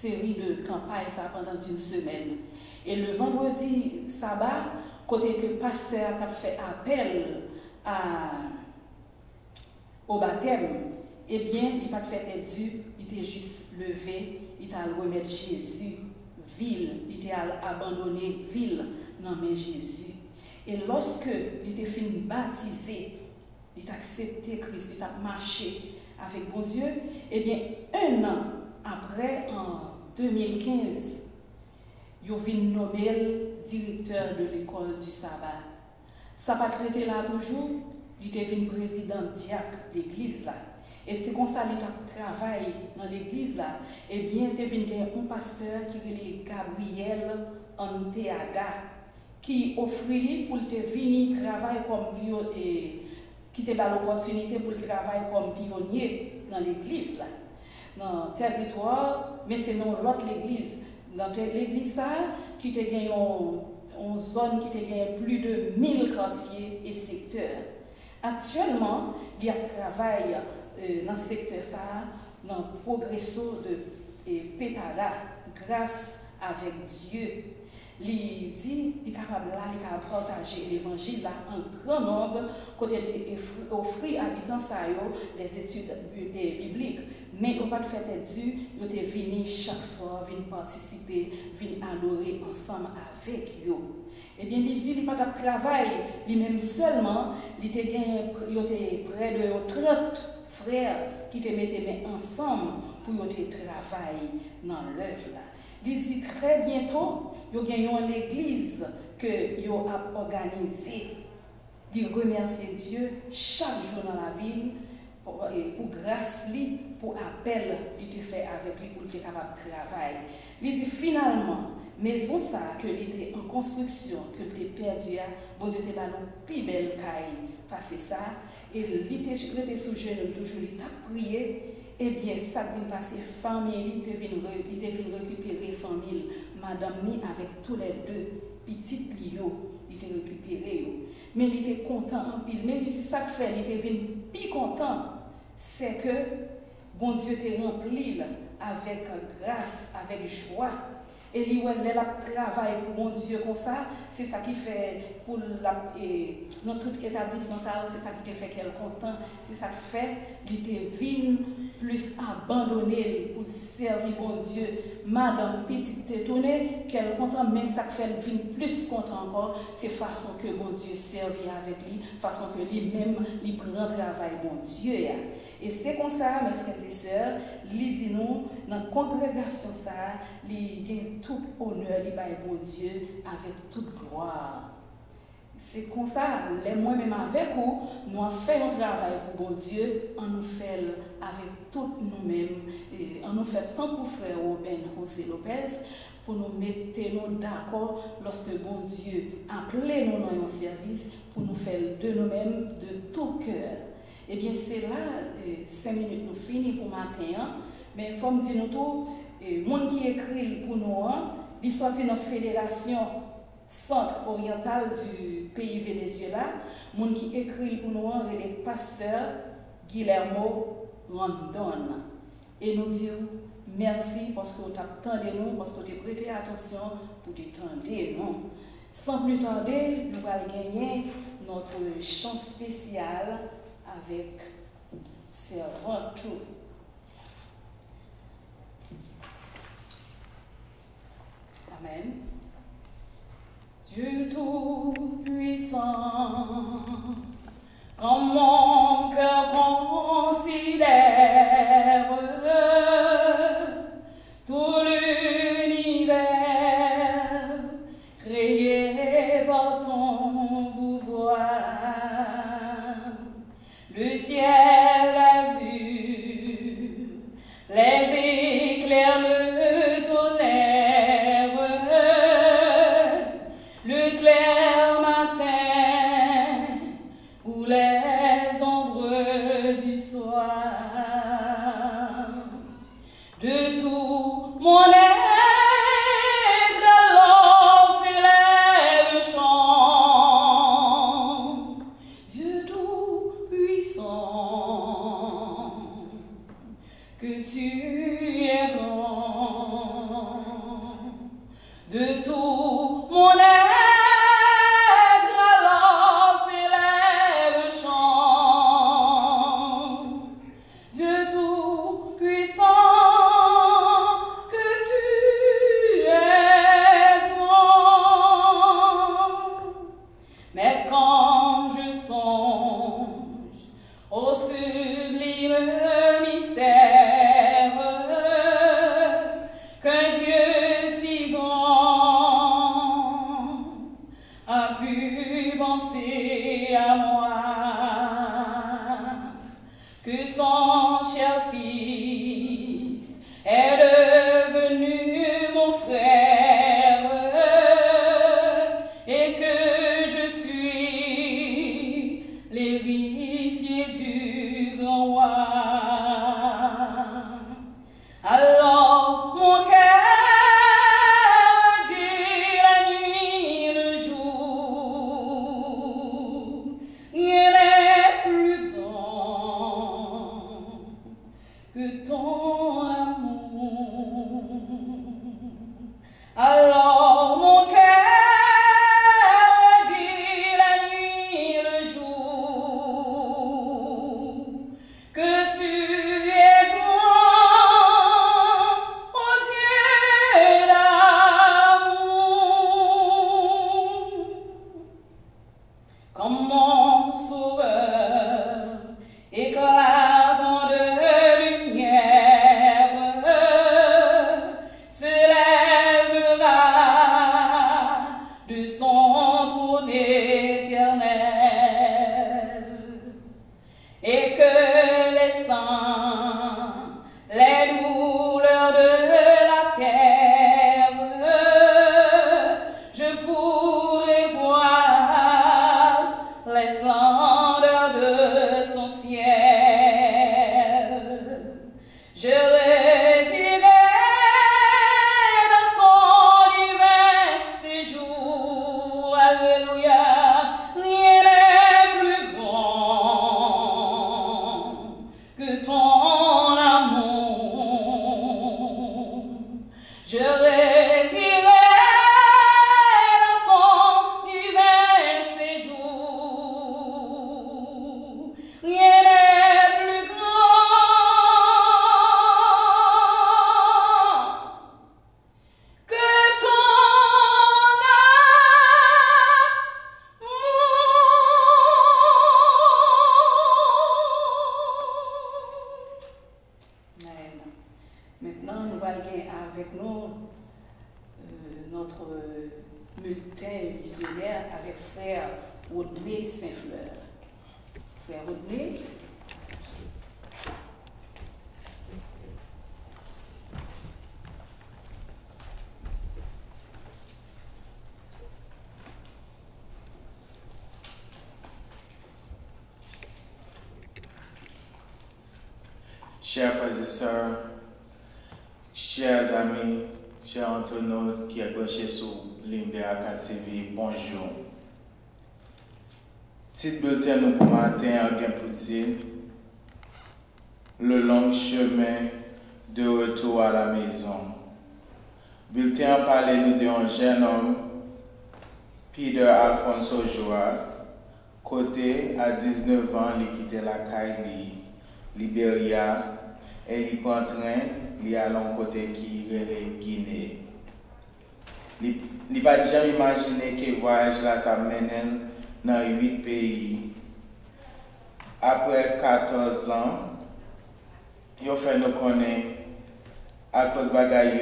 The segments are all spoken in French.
série de campagnes ça pendant une semaine. Et le vendredi sabbat, côté que le pasteur a fait appel au baptême, eh bien, il n'a pas fait Dieu, il était juste levé, il a remettre Jésus, ville, il a abandonné ville dans mes Jésus. Et lorsque il était fini baptisé, il a accepté Christ, il a marché avec bon Dieu, eh bien, un an après, en 2015, il a nommé le directeur de l'école du sabbat. Ça n'a pas été là toujours, il était venu président diacre de l'église là. Et c'est comme ça qu'il a travaillé dans l'église là. Eh bien, il est venu un pasteur qui est Gabriel Anteaga, qui offrit pour te venir travailler comme pionnier, qui te donne l'opportunité pour travailler comme pionnier dans l'église là, dans le territoire, mais c'est dans l'autre église. Dans l'église qui te gagne en zone qui te gagne plus de 1000 quartiers et secteurs. Actuellement, il y a travail dans ce secteur ça, dans le progresso de Pétala, grâce avec Dieu. Il dit, il est capable là, il est capable de partager l'évangile là en grand nombre, quand il offrit à habitants des études bibliques. Mais on va faire Dieu, il est venu chaque soir, venu participer, venu adorer ensemble avec eux. Eh bien, il dit, il n'a pas de travail, lui-même seulement, il était près de 30 frères qui te mettaient ensemble pour travailler dans l'œuvre là. Il dit très bientôt, il y a l'église que il a organisée. Il remercie Dieu chaque jour dans la ville pour grâce lui, pour appel qu'il te fait avec lui pour être capable de travailler. Il dit finalement, maison ça que il était en construction, que il était perdu, bon Dieu te donne une plus belle caille, passer ça, et il était sous jeune, toujours il t'a prié. Eh bien, ça vient passer famille, il vient récupérer famille, madame ni avec tous les deux petites lios, il était récupéré. Mais il était content en pile. Mais il dit ça que fait, il était venu plus content, c'est que bon Dieu t'a rempli avec grâce, avec joie. Et lui, elle a travaillé pour mon Dieu comme ça, c'est ça qui fait pour dans tout établissement, c'est ça qui te fait qu'elle est content, c'est ça qui fait qu'il te vine plus abandonné pour servir mon Dieu. Madame petite t'étonnée qu'elle est contente, mais ça qui fait qu'elle vine plus content encore, c'est façon que mon Dieu servit avec lui, façon que lui-même, il prend travail mon Dieu. Et c'est comme ça, mes frères et sœurs, il dit nous, dans la congrégation, ça, il gagne tout honneur, il baille bon Dieu avec toute gloire. C'est comme ça, les moi-même avec vous, nous avons fait un travail pour bon Dieu, on nous fait avec tout nous-mêmes, et on nous fait tant pour frère Ben José Lopez, pour nous mettre nous d'accord lorsque bon Dieu appelait nous dans un service, pour nous faire de nous-mêmes de tout cœur. Eh bien, c'est là, 5 minutes nous finissons pour matin, mais il faut me dire nous tout, les gens qui écrit pour nous, ils sont dans la fédération centre-orientale du pays Venezuela, les gens qui écrit pour nous, les pasteurs Guillermo Rondon. Et nous disons merci parce que vous attendez nous, parce que vous avez prêté attention pour t'attendre nous. Sans plus tarder, nous allons gagner notre chant spécial avec Servant tout. Amen. Dieu tout-puissant, quand mon cœur considère tout l'univers créé par ton pouvoir, le ciel azur, les éclairs, le tonnerre, le clair matin ou les ombres du soir. De tout mon être, alors s'élève le chant. Dieu tout-puissant, que tu es grand. De tout mon être, alors s'élève un chant. Dieu tout-puissant, que tu es grand. Mais quand je songe au sublime mystère qu'un Dieu si grand a pu penser à moi, que son cher fils est devenu mon frère et que je suis l'héritier du grand roi. Alors mon cœur dit la nuit, le jour, rien n'est plus grand que ton amour. Alors mon cœur dit la nuit, le jour, que tu es grand, oh Dieu d'amour. Comme mon sauveur éclatant de lumière se lèvera de son trône éternel, et que les saints, les douleurs de la terre, je pourrai voir les splendeurs de son ciel. Je retirerai dans son divin séjour, alléluia, rien n'est plus grand que ton amour. Je retirerai dans son divin séjour, rien n'est plus grand que ton amour. Amen. Maintenant, nous allons avec nous notre bulletin missionnaire avec frère Rodney Saint-Fleur. Frère Rodney. Chers frères et sœurs, chers amis, chers internautes qui est branché sur Limberaka TV, bonjour. Petit bulletin nous pour matin en Gain-Poutine, le long chemin de retour à la maison. Bulletin a parlé nous d'un jeune homme, Peter Alfonso Joa, côté à 19 ans, il quittait la Kaili, Libéria, et il prend train, il a l'un côté qui est la Guinée. Il n'a jamais imaginé que le voyage là t'a mené dans 8 pays. Après 14 ans, il a fait nous connaître à cause de bagaille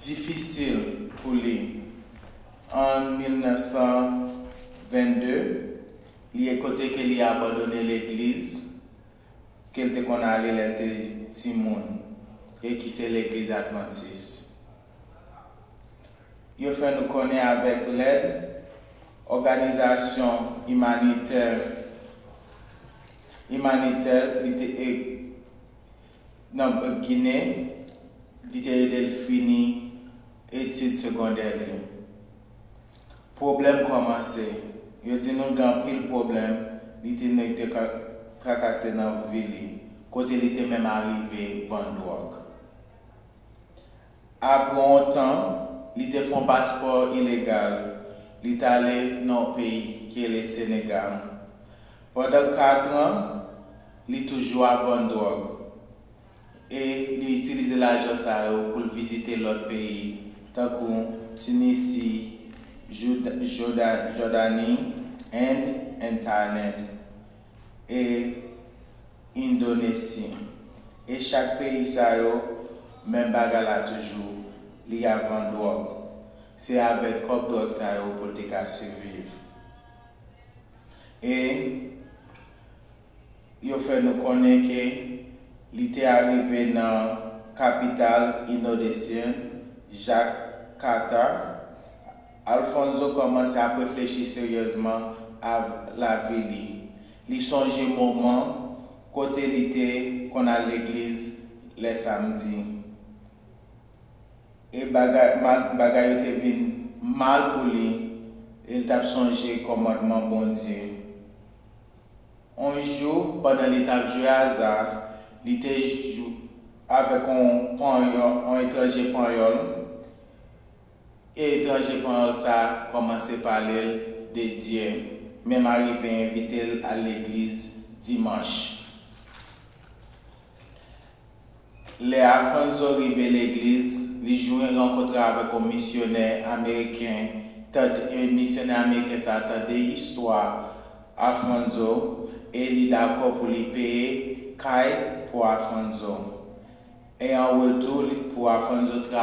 difficile pour lui. En 1922, il est côté qu'il a abandonné l'église, qu'il était qu'on allait l'être Timon, et qui c'est l'église adventiste. Il fait nous connaître avec l'aide, organisation humanitaire, dans Guinée, il était fini études secondaires. Problème commencé. Il dit nous avons pile problème, il était tracassé dans la ville, côté il était même arrivé vendre drogue. Après un temps, il te fait un passeport illégal. Il est allé dans le pays qui est le Sénégal. Pendant 4 ans, il est toujours à vendre drogue. Et il utilise l'argent pour visiter l'autre pays, tant que Tunisie, Jordanie, Inde, Internet et Indonésie. Et chaque pays, même bagarre toujours, il y a vendre drogue. C'est avec cop drogue pour te survivre. Et il fait nous connaître que il était arrivé dans la capitale indonésienne, Jakarta. Alfonso commençait à réfléchir sérieusement à la ville. Il songeait au moment côté l'été qu'on a l'église les samedis. Et bagay était venu mal pour lui. Il a changé commandement bon Dieu. Un jour, pendant l'étape de hasard, il était avec un étranger espagnol. Et l'étranger espagnol ça commencé à parler de Dieu. Même arrivé à inviter à l'église dimanche. Les Alfonso arrivé à l'église, il joue une rencontre avec un missionnaire américain. Le missionnaire américain s'attendait des histoires Alfonso et il est d'accord pour lui payer caille pour Alfonso. Et en retour, pour Alfonso